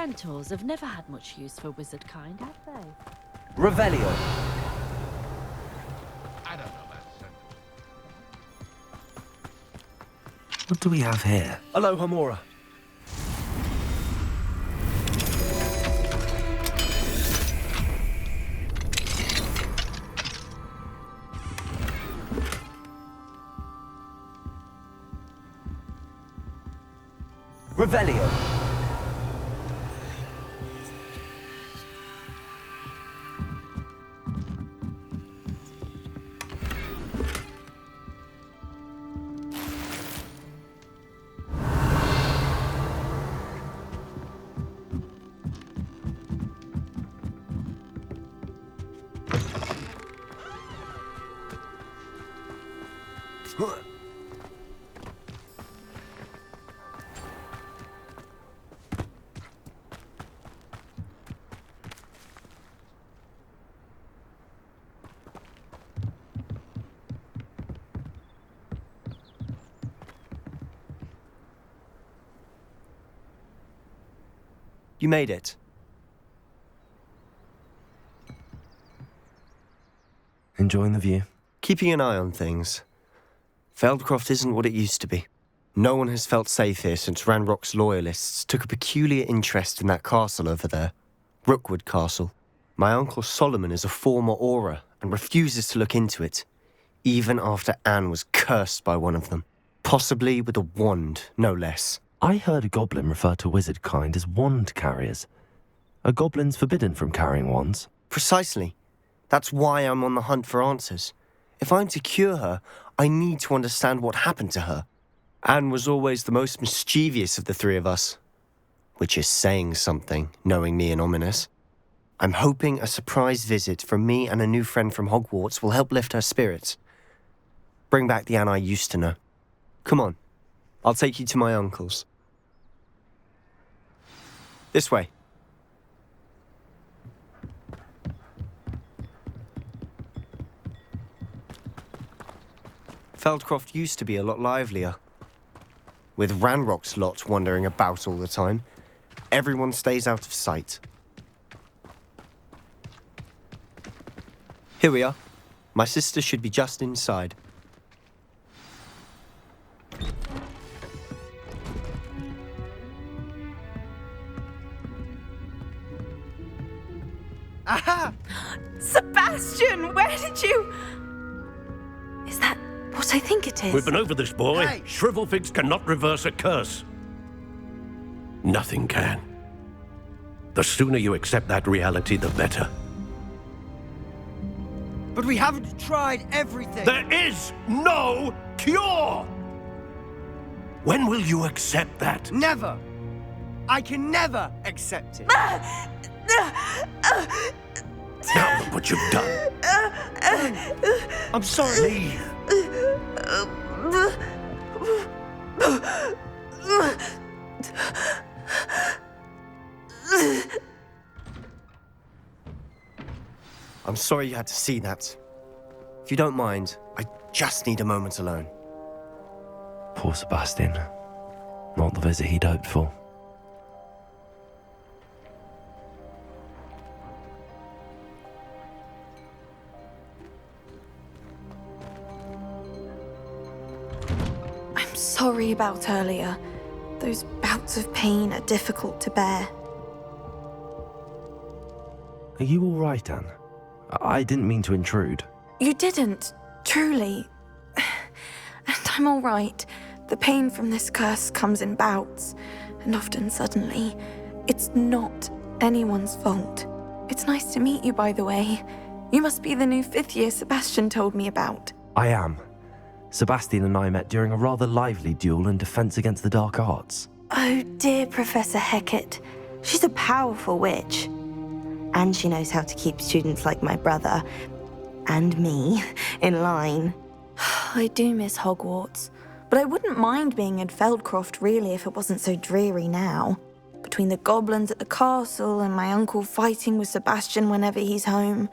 Centaurs have never had much use for wizard kind, have they? Revelio. I don't know that sentence. What do we have here? Aloha Mora. Revelio. You made it. Enjoying the view? Keeping an eye on things. Feldcroft isn't what it used to be. No one has felt safe here since Ranrock's loyalists took a peculiar interest in that castle over there. Rookwood Castle. My uncle Solomon is a former Auror and refuses to look into it, even after Anne was cursed by one of them. Possibly with a wand, no less. I heard a goblin refer to wizard kind as wand carriers. Are goblins forbidden from carrying wands? Precisely. That's why I'm on the hunt for answers. If I'm to cure her, I need to understand what happened to her. Anne was always the most mischievous of the three of us. Which is saying something, knowing me and Ominous. I'm hoping a surprise visit from me and a new friend from Hogwarts will help lift her spirits. Bring back the Anne I used to know. Come on, I'll take you to my uncle's. This way. Feldcroft used to be a lot livelier. With Ranrock's lot wandering about all the time, everyone stays out of sight. Here we are. My sister should be just inside. Aha! Sebastian, where did you... Is that what I think it is? We've been over this, boy. Hey! Shrivelfigs cannot reverse a curse. Nothing can. The sooner you accept that reality, the better. But we haven't tried everything. There is no cure! When will you accept that? Never. I can never accept it. Now look what you've done. I'm sorry. Leave. I'm sorry you had to see that. If you don't mind, I just need a moment alone. Poor Sebastian. Not the visit he'd hoped for. I'm sorry about earlier. Those bouts of pain are difficult to bear. Are you all right, Anne? I didn't mean to intrude. You didn't, truly. And I'm all right. The pain from this curse comes in bouts, and often suddenly. It's not anyone's fault. It's nice to meet you, by the way. You must be the new 5th year Sebastian told me about. I am. Sebastian and I met during a rather lively duel in defense against the dark arts. Oh, dear Professor Hecat. She's a powerful witch. And she knows how to keep students like my brother, and me, in line. I do miss Hogwarts, but I wouldn't mind being in Feldcroft, really, if it wasn't so dreary now. Between the goblins at the castle and my uncle fighting with Sebastian whenever he's home,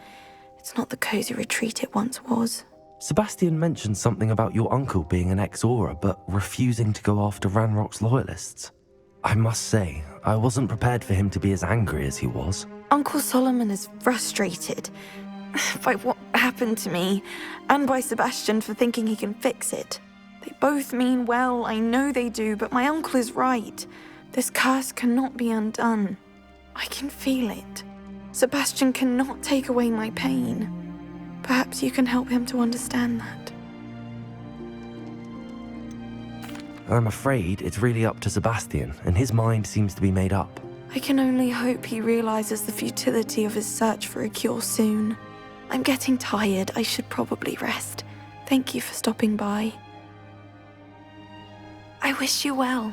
it's not the cozy retreat it once was. Sebastian mentioned something about your uncle being an ex-Auror, but refusing to go after Ranrock's loyalists. I must say, I wasn't prepared for him to be as angry as he was. Uncle Solomon is frustrated by what happened to me, and by Sebastian for thinking he can fix it. They both mean well, I know they do, but my uncle is right. This curse cannot be undone. I can feel it. Sebastian cannot take away my pain. Perhaps you can help him to understand that. I'm afraid it's really up to Sebastian, and his mind seems to be made up. I can only hope he realizes the futility of his search for a cure soon. I'm getting tired. I should probably rest. Thank you for stopping by. I wish you well.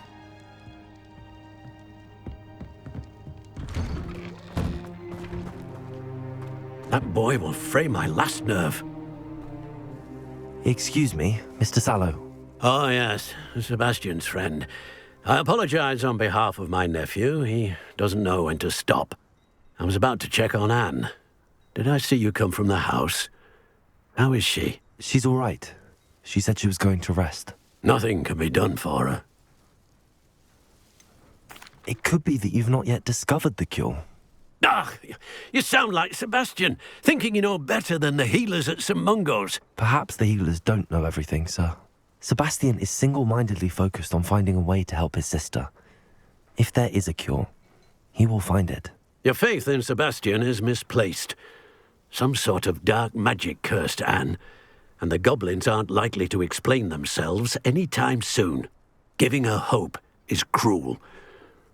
That boy will fray my last nerve. Excuse me, Mr. Sallow. Oh, yes, Sebastian's friend. I apologize on behalf of my nephew. He doesn't know when to stop. I was about to check on Anne. Did I see you come from the house? How is she? She's all right. She said she was going to rest. Nothing can be done for her. It could be that you've not yet discovered the cure. Ah, you sound like Sebastian, thinking you know better than the healers at St. Mungo's. Perhaps the healers don't know everything, sir. Sebastian is single-mindedly focused on finding a way to help his sister. If there is a cure, he will find it. Your faith in Sebastian is misplaced. Some sort of dark magic cursed Anne, and the goblins aren't likely to explain themselves any time soon. Giving her hope is cruel.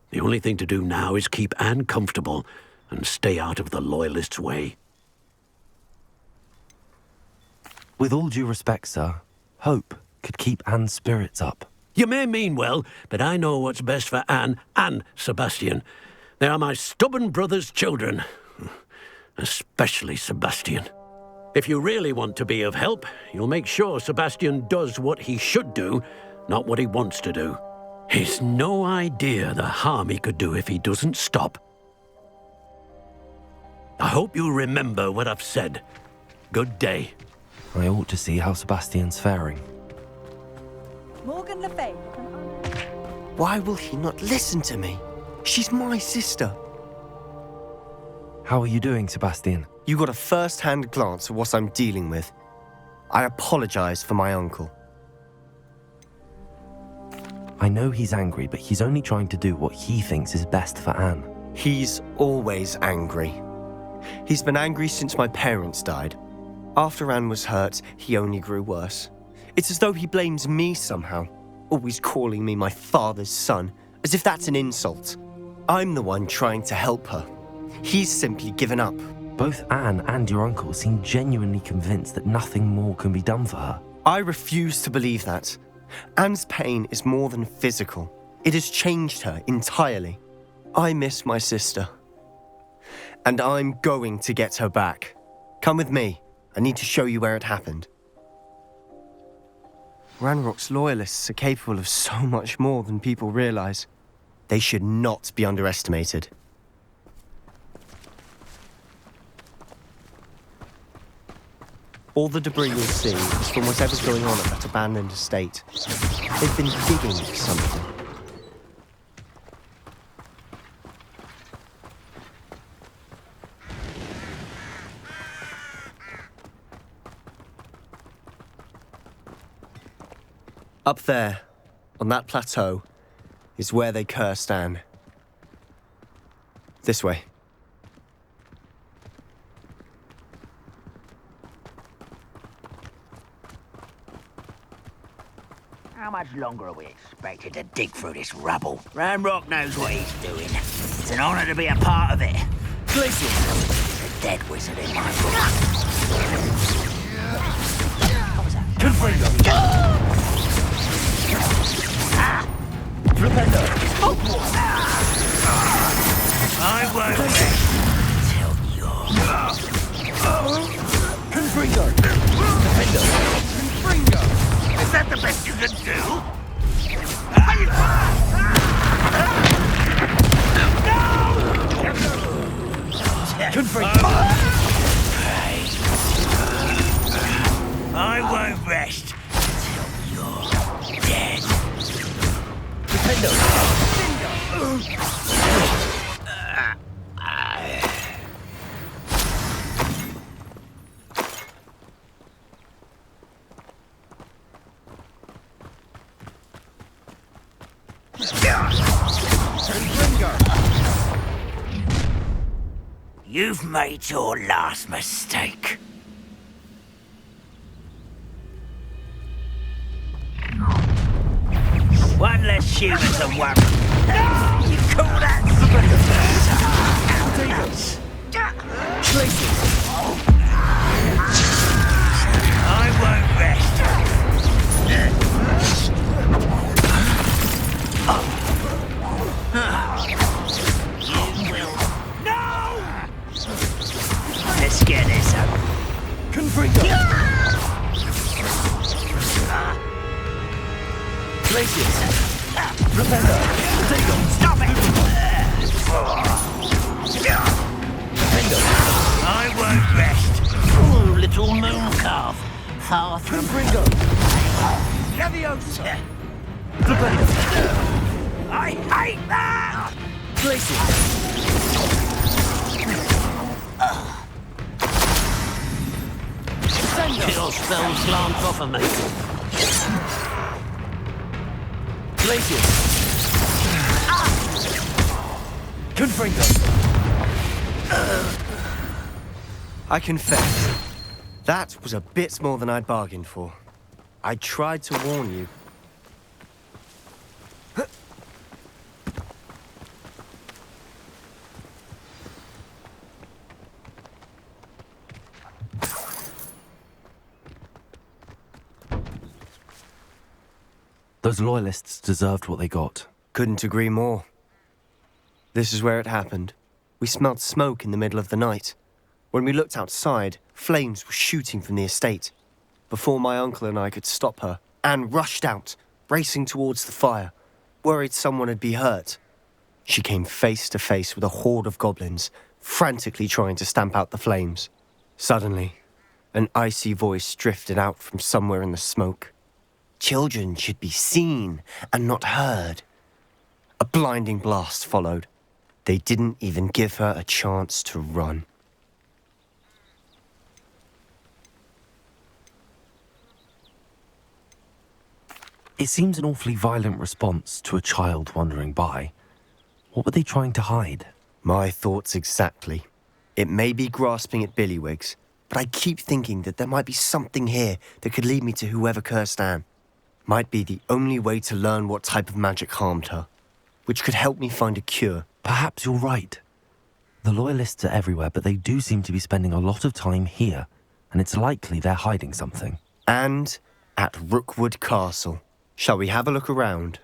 The only thing to do now is keep Anne comfortable and stay out of the Loyalists' way. With all due respect, sir, hope could keep Anne's spirits up. You may mean well, but I know what's best for Anne and Sebastian. They are my stubborn brother's children. Especially Sebastian. If you really want to be of help, you'll make sure Sebastian does what he should do, not what he wants to do. He's no idea the harm he could do if he doesn't stop. I hope you'll remember what I've said. Good day. I ought to see how Sebastian's faring. Morgan Le Fay. Why will he not listen to me? She's my sister. How are you doing, Sebastian? You got a first-hand glance at what I'm dealing with. I apologize for my uncle. I know he's angry, but he's only trying to do what he thinks is best for Anne. He's always angry. He's been angry since my parents died. After Anne was hurt, he only grew worse. It's as though he blames me somehow, always calling me my father's son, as if that's an insult. I'm the one trying to help her. He's simply given up. Both Anne and your uncle seem genuinely convinced that nothing more can be done for her. I refuse to believe that. Anne's pain is more than physical. It has changed her entirely. I miss my sister. And I'm going to get her back. Come with me. I need to show you where it happened. Ranrock's loyalists are capable of so much more than people realize. They should not be underestimated. All the debris you'll see is from whatever's going on at that abandoned estate. They've been digging for something. Up there, on that plateau, is where they cursed Anne. This way. How much longer are we expected to dig through this rubble? Ranrock knows what he's doing. It's an honor to be a part of it. Glacier, the dead wizard in my book. What was that? I won't till you're... Is that the best you can do? I won't rest till you're dead. You've made your last mistake. One less human to worry. You call that I won't rest. You will. No! Let's get this up. Stop it! I won't rest. Oh, little moon calf. Far from Leviosa! I hate that! Kill spells slant off of me. I confess, that was a bit more than I'd bargained for. I tried to warn you. Those loyalists deserved what they got. Couldn't agree more. This is where it happened. We smelled smoke in the middle of the night. When we looked outside, flames were shooting from the estate. Before my uncle and I could stop her, Anne rushed out, racing towards the fire, worried someone had been hurt. She came face to face with a horde of goblins, frantically trying to stamp out the flames. Suddenly, an icy voice drifted out from somewhere in the smoke. Children should be seen and not heard. A blinding blast followed. They didn't even give her a chance to run. It seems an awfully violent response to a child wandering by. What were they trying to hide? My thoughts exactly. It may be grasping at Billywigs, but I keep thinking that there might be something here that could lead me to whoever cursed Anne. Might be the only way to learn what type of magic harmed her, which could help me find a cure. Perhaps you're right. The Loyalists are everywhere, but they do seem to be spending a lot of time here, and it's likely they're hiding something. And at Rookwood Castle. Shall we have a look around?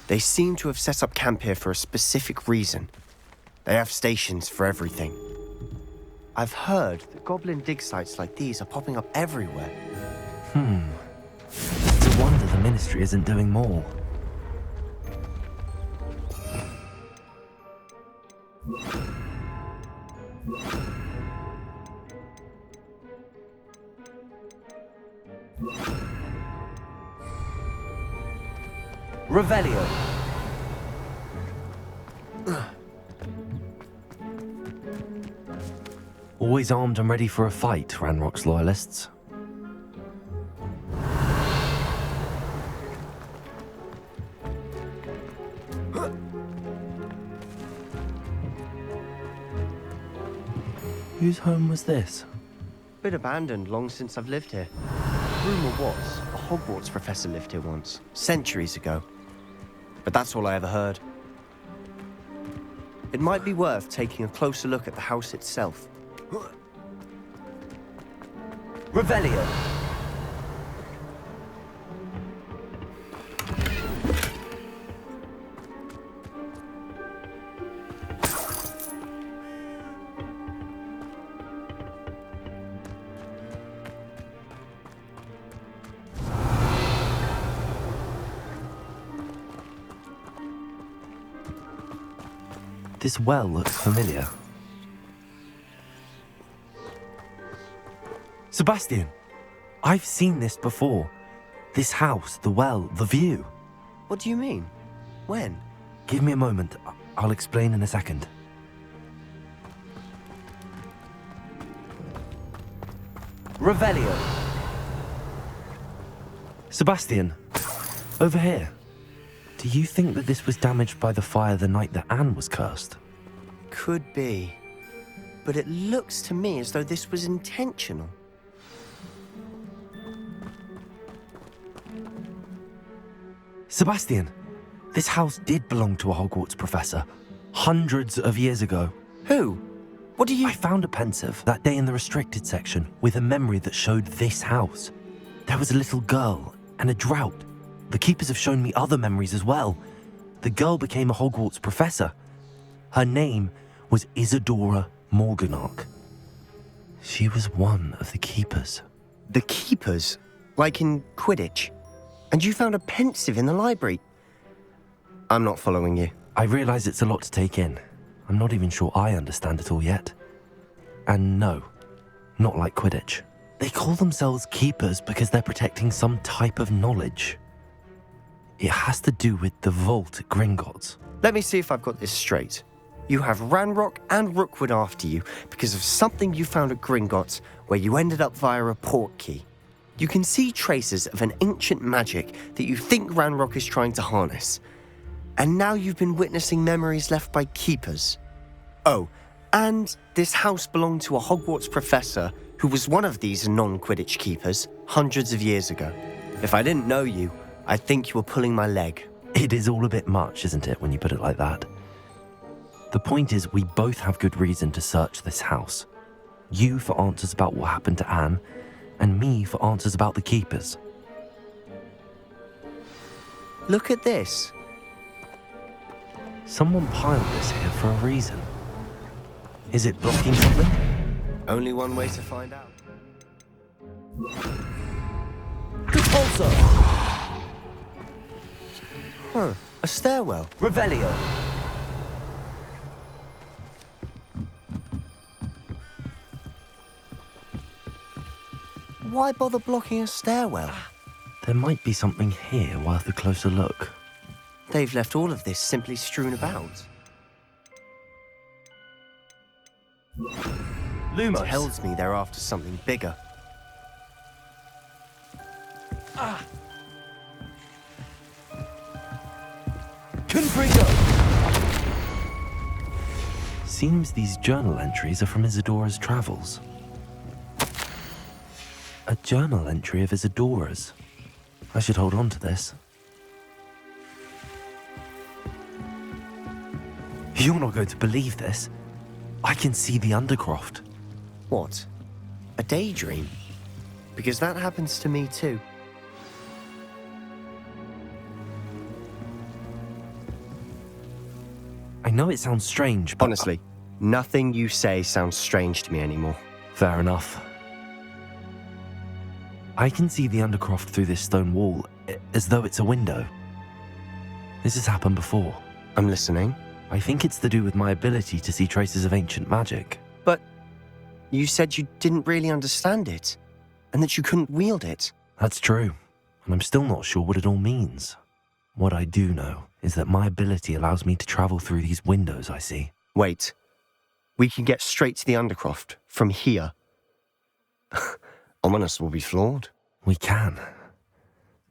They seem to have set up camp here for a specific reason. They have stations for everything. I've heard that goblin dig sites like these are popping up everywhere. It's a wonder the Ministry isn't doing more. Revelio. Always armed and ready for a fight, Ranrock's Loyalists. Whose home was this? Been abandoned long since I've lived here. Rumour was a Hogwarts professor lived here once, centuries ago. But that's all I ever heard. It might be worth taking a closer look at the house itself. Revelio. This well looks familiar. Sebastian! I've seen this before. This house, the well, the view. What do you mean? When? Give me a moment. I'll explain in a second. Revelio. Sebastian, over here. Do you think that this was damaged by the fire the night that Anne was cursed? Could be. But it looks to me as though this was intentional. Sebastian, this house did belong to a Hogwarts professor, hundreds of years ago. Who? What do you... I found a pensive that day in the restricted section with a memory that showed this house. There was a little girl and a drought. The keepers have shown me other memories as well. The girl became a Hogwarts professor. Her name was Isadora Morganach. She was one of the keepers. The keepers? Like in Quidditch? And you found a pensive in the library? I'm not following you. I realize it's a lot to take in. I'm not even sure I understand it all yet. And no, not like Quidditch. They call themselves keepers because they're protecting some type of knowledge. It has to do with the vault at Gringotts. Let me see if I've got this straight. You have Ranrock and Rookwood after you because of something you found at Gringotts where you ended up via a port key. You can see traces of an ancient magic that you think Ranrock is trying to harness. And now you've been witnessing memories left by keepers. Oh, and this house belonged to a Hogwarts professor who was one of these non-Quidditch keepers hundreds of years ago. If I didn't know you, I'd think you were pulling my leg. It is all a bit much, isn't it, when you put it like that? The point is, we both have good reason to search this house. You for answers about what happened to Anne, and me for answers about the keepers. Look at this. Someone piled this here for a reason. Is it blocking something? Only one way to find out. Repulsor! Huh, a stairwell. Revelio. Why bother blocking a stairwell? There might be something here worth a closer look. They've left all of this simply strewn about. Lumos. Tells me they're after something bigger. Confringo. Seems these journal entries are from Isadora's travels. A journal entry of Isadora's. I should hold on to this. You're not going to believe this. I can see the Undercroft. What? A daydream? Because that happens to me too. I know it sounds strange, but... Honestly, nothing you say sounds strange to me anymore. Fair enough. I can see the Undercroft through this stone wall, as though it's a window. This has happened before. I'm listening. I think it's to do with my ability to see traces of ancient magic. But you said you didn't really understand it, and that you couldn't wield it. That's true, and I'm still not sure what it all means. What I do know is that my ability allows me to travel through these windows I see. Wait. We can get straight to the Undercroft from here. Ominous will be floored. We can.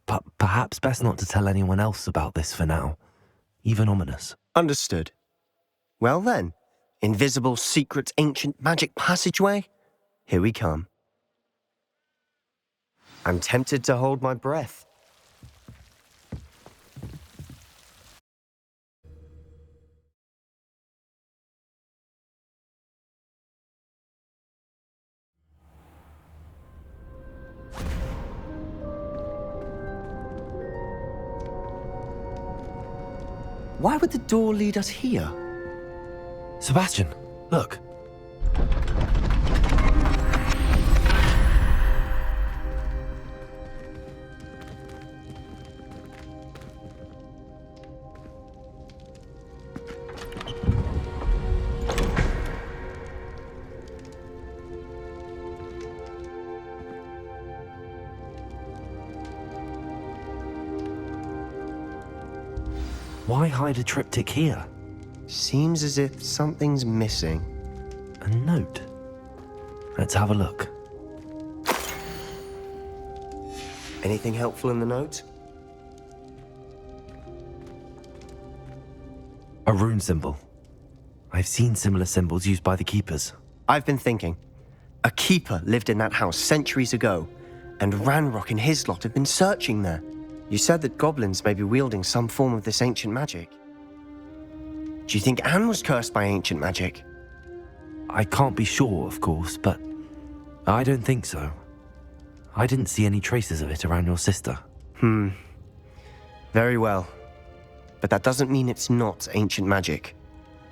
But perhaps best not to tell anyone else about this for now. Even Ominous. Understood. Well then, invisible, secret, ancient magic passageway? Here we come. I'm tempted to hold my breath. Why would the door lead us here? Sebastian, look. Why hide a triptych here? Seems as if something's missing. A note. Let's have a look. Anything helpful in the note? A rune symbol. I've seen similar symbols used by the keepers. I've been thinking. A keeper lived in that house centuries ago, and Ranrock and his lot have been searching there. You said that goblins may be wielding some form of this ancient magic. Do you think Anne was cursed by ancient magic? I can't be sure, of course, but I don't think so. I didn't see any traces of it around your sister. Very well. But that doesn't mean it's not ancient magic.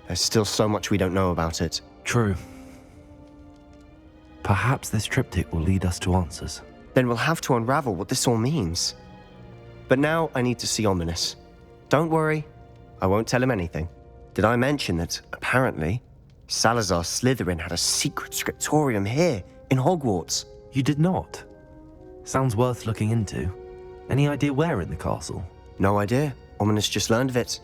There's still so much we don't know about it. True. Perhaps this triptych will lead us to answers. Then we'll have to unravel what this all means. But now I need to see Ominous. Don't worry, I won't tell him anything. Did I mention that, apparently, Salazar Slytherin had a secret scriptorium here in Hogwarts? You did not? Sounds worth looking into. Any idea where in the castle? No idea. Ominous just learned of it.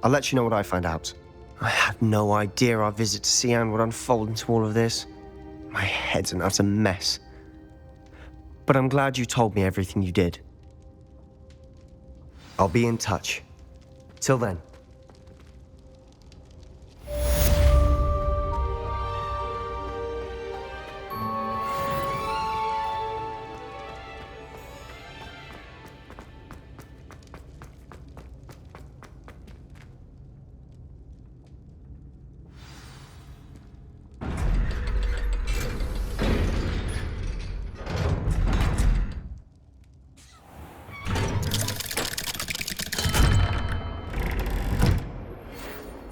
I'll let you know what I find out. I had no idea our visit to see Anne would unfold into all of this. My head's an utter mess. But I'm glad you told me everything you did. I'll be in touch. Till then.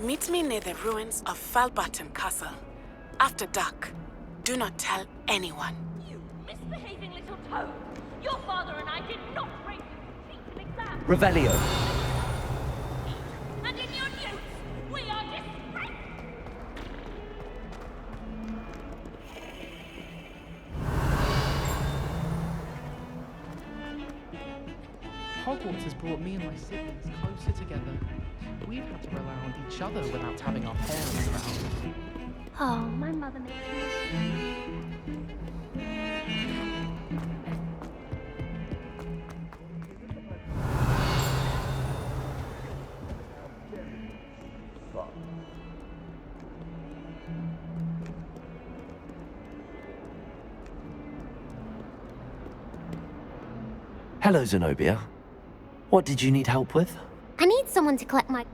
Meet me near the ruins of Falbaton Castle. After dark. Do not tell anyone. You misbehaving little toad! Your father and I did not raise you to teach an exam! Revelio! And in your youth, we are disgraced! Hogwarts has brought me and my siblings closer together. We've had to rely on each other without having our parents around. Oh, my mother makes me... Hello, Zenobia. What did you need help with? I need someone to collect my...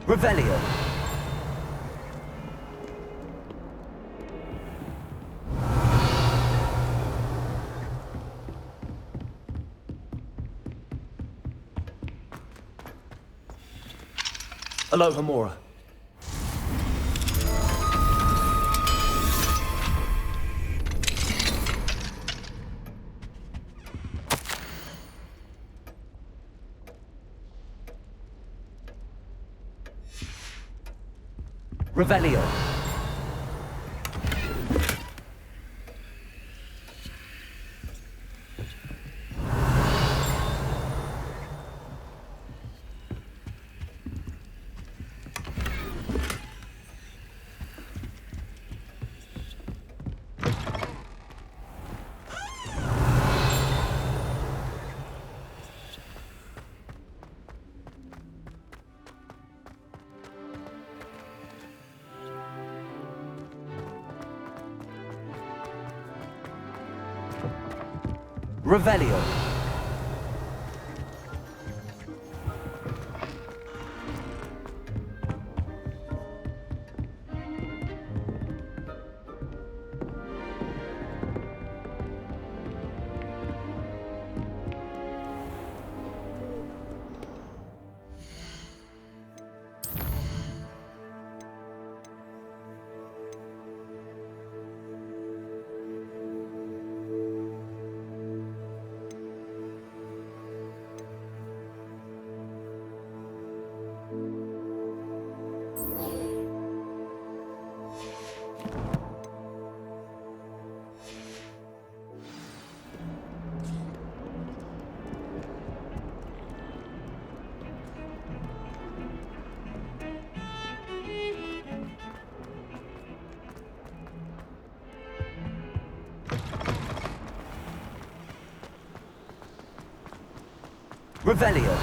Revelio! Aloha, Mora. Revelio! Revelio! Revelio!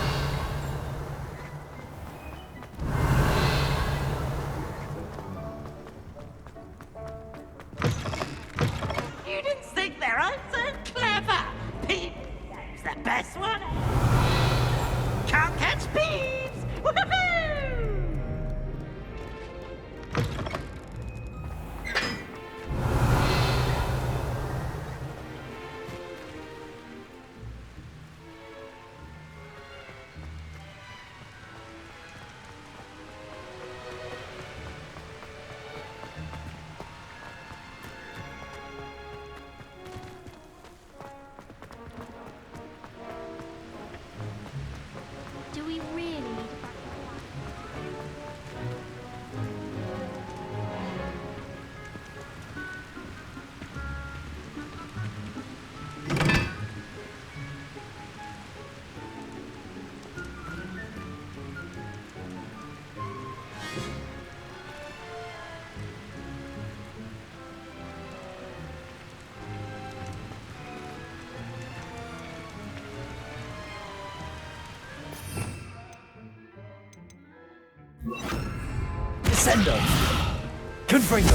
Ascendo! Confringo!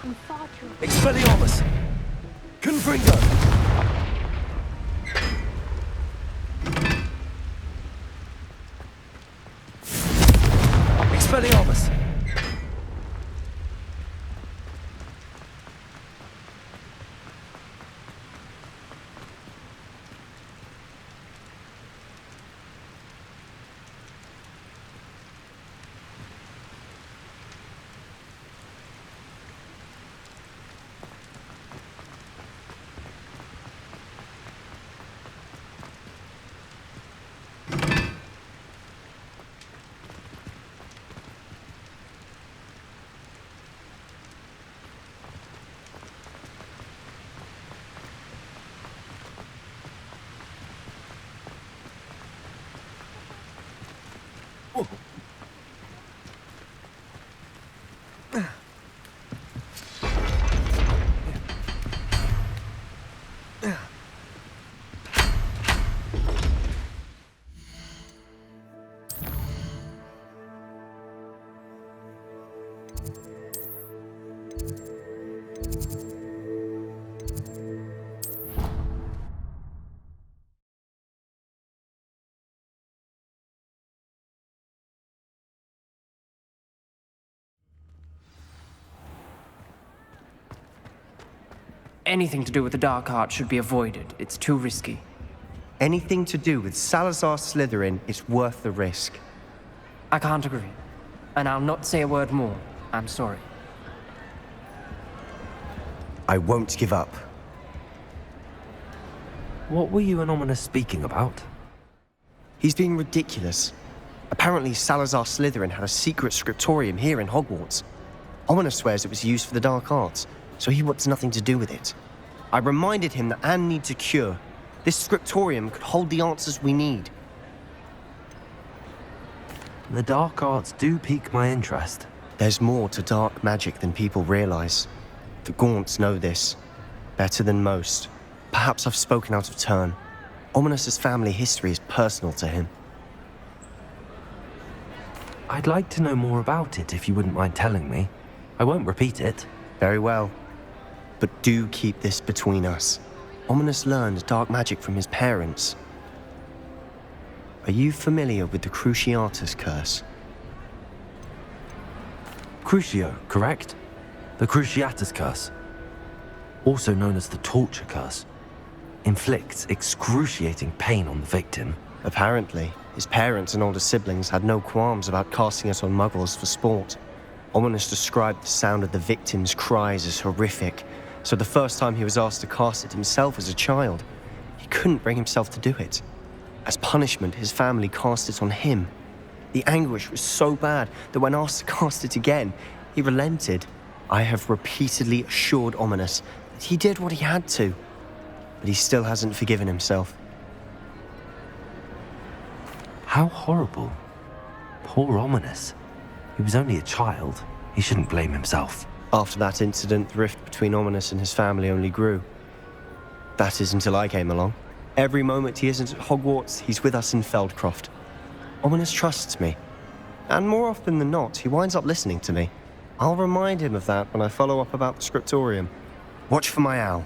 I'm far too... Expelliarmus! Confringo! Expelliarmus! Anything to do with the dark art should be avoided. It's too risky. Anything to do with Salazar Slytherin is worth the risk. I can't agree. And I'll not say a word more. I'm sorry. I won't give up. What were you and Ominous speaking about? He's being ridiculous. Apparently Salazar Slytherin had a secret scriptorium here in Hogwarts. Ominous swears it was used for the dark arts, so he wants nothing to do with it. I reminded him that Anne needs a cure. This scriptorium could hold the answers we need. The dark arts do pique my interest. There's more to dark magic than people realize. The Gaunts know this. Better than most. Perhaps I've spoken out of turn. Ominous's family history is personal to him. I'd like to know more about it if you wouldn't mind telling me. I won't repeat it. Very well. But do keep this between us. Ominous learned dark magic from his parents. Are you familiar with the Cruciatus curse? Crucio, correct? The Cruciatus curse. Also known as the torture curse. Inflicts excruciating pain on the victim. Apparently, his parents and older siblings had no qualms about casting it on muggles for sport. Ominous described the sound of the victim's cries as horrific, so the first time he was asked to cast it himself as a child, he couldn't bring himself to do it. As punishment, his family cast it on him. The anguish was so bad that when asked to cast it again, he relented. I have repeatedly assured Ominous that he did what he had to, but he still hasn't forgiven himself. How horrible. Poor Ominous. He was only a child. He shouldn't blame himself. After that incident, the rift between Ominous and his family only grew. That is until I came along. Every moment he isn't at Hogwarts, he's with us in Feldcroft. Ominous trusts me. And more often than not, he winds up listening to me. I'll remind him of that when I follow up about the scriptorium. Watch for my owl.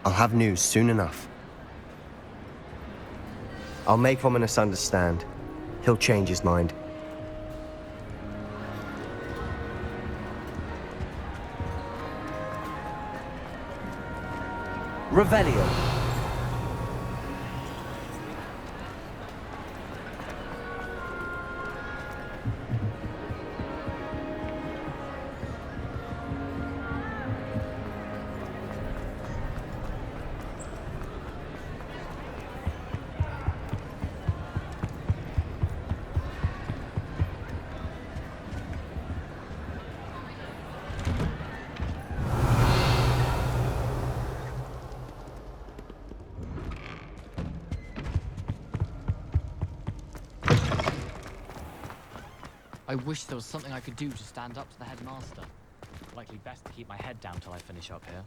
I'll have news soon enough. I'll make Ominous understand. He'll change his mind. Revelio. I wish there was something I could do to stand up to the headmaster. Likely best to keep my head down till I finish up here.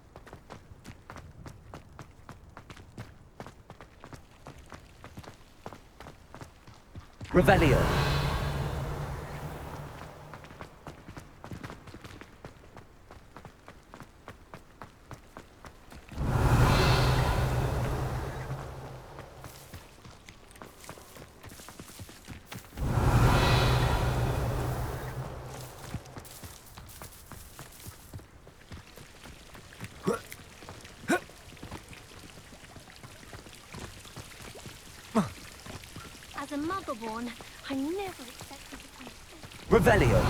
Revelio. As a muggle-born, I never expected to come. Revelio.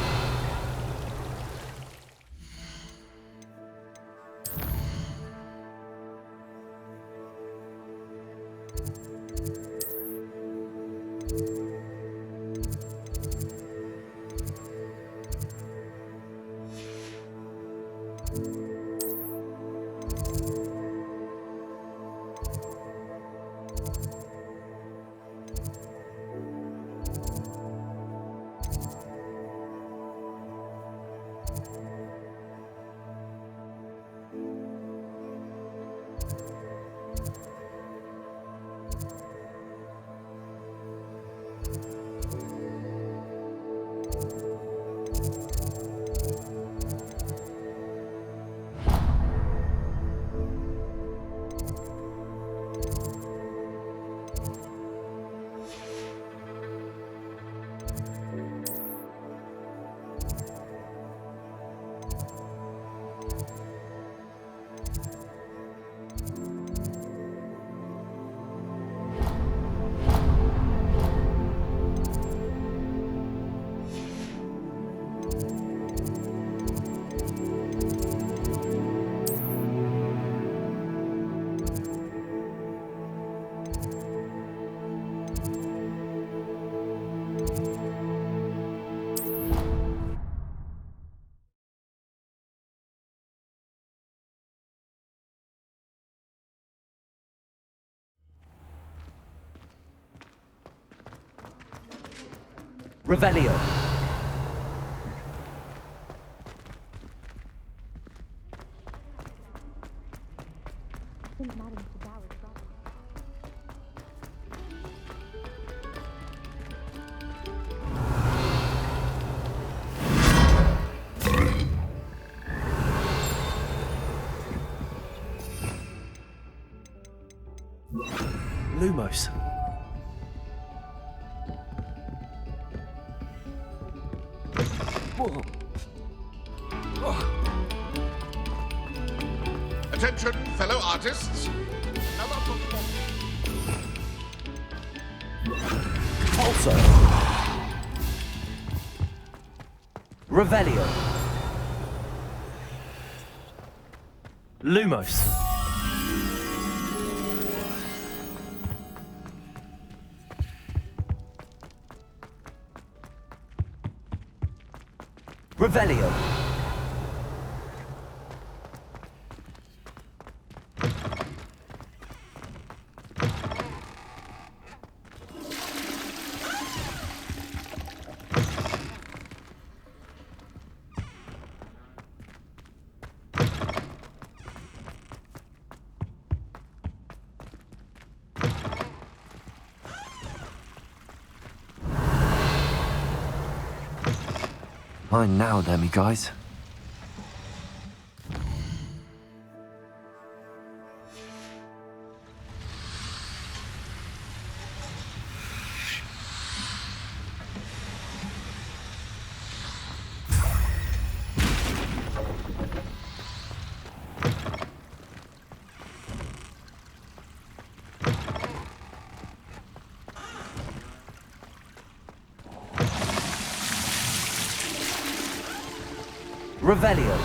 Revelio. Lumos. Attention, fellow artists. Also. Revelio. Lumos. Revelio. Mine now, then, me guys. Revelio.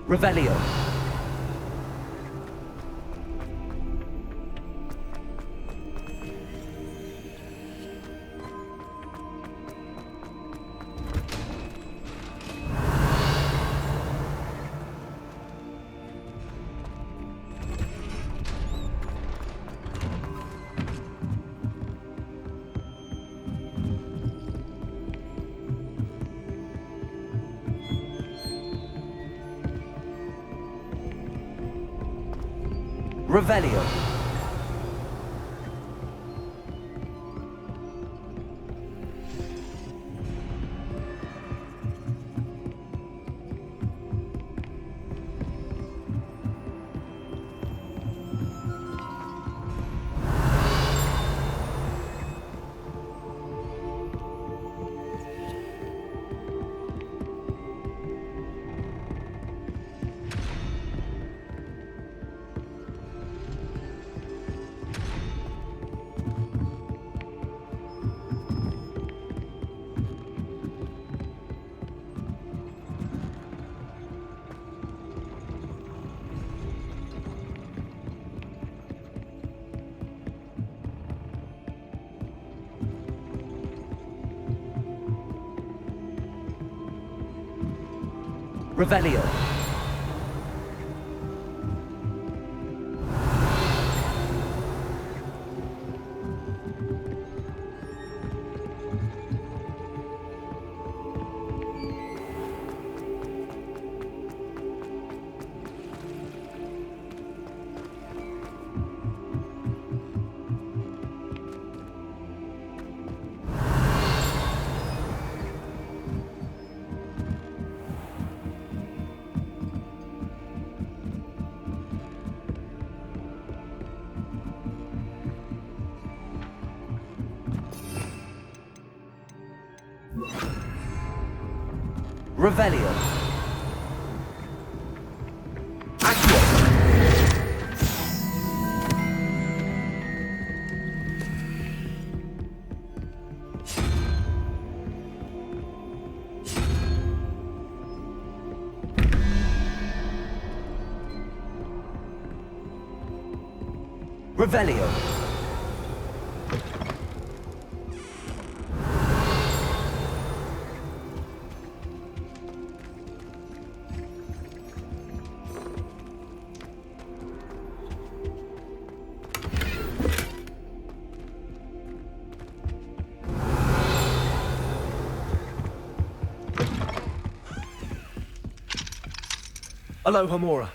Revelio. Revelio. Revelio. Revelio. Accio. Revelio. Aloha Mora.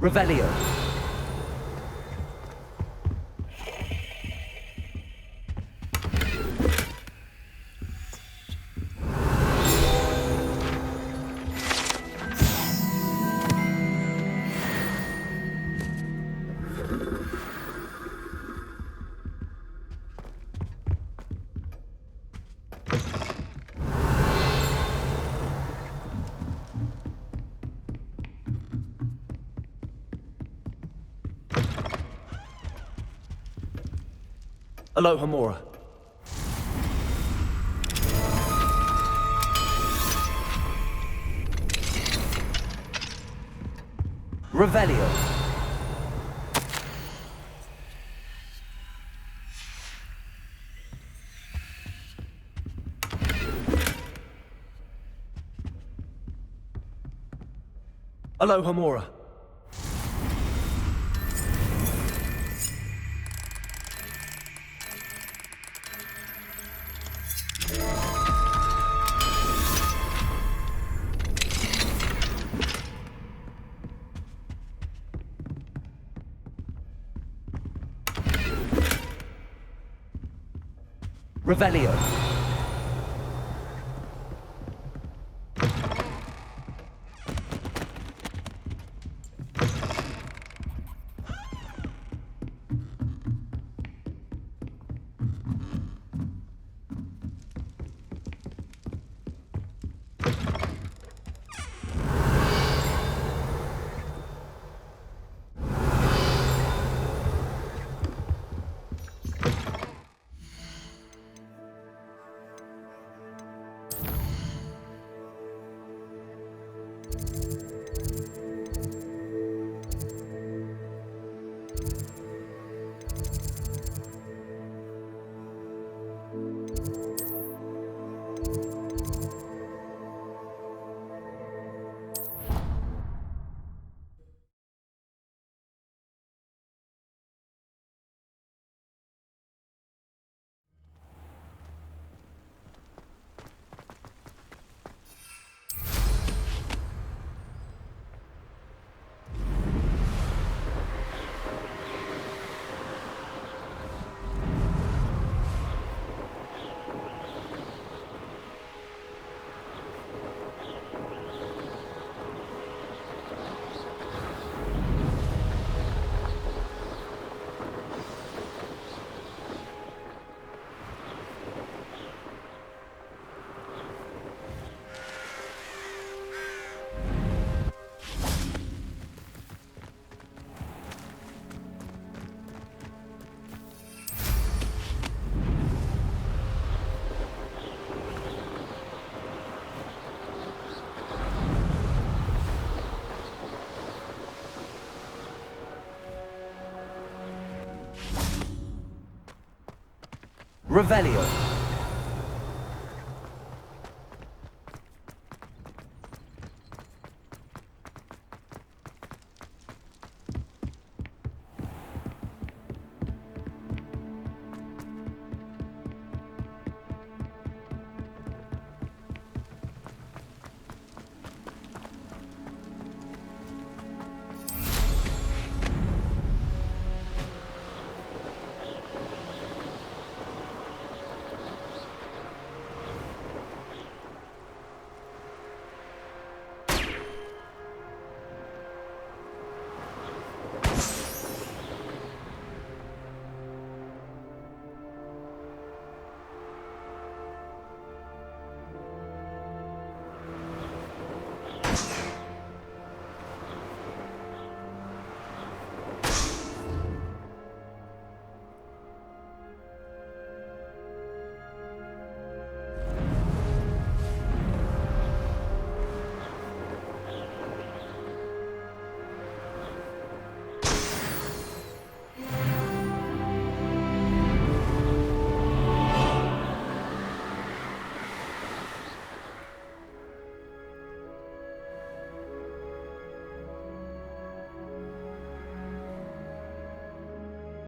Revelio. Aloha Mora. Revelio. Aloha Mora. Revelio. Revelio.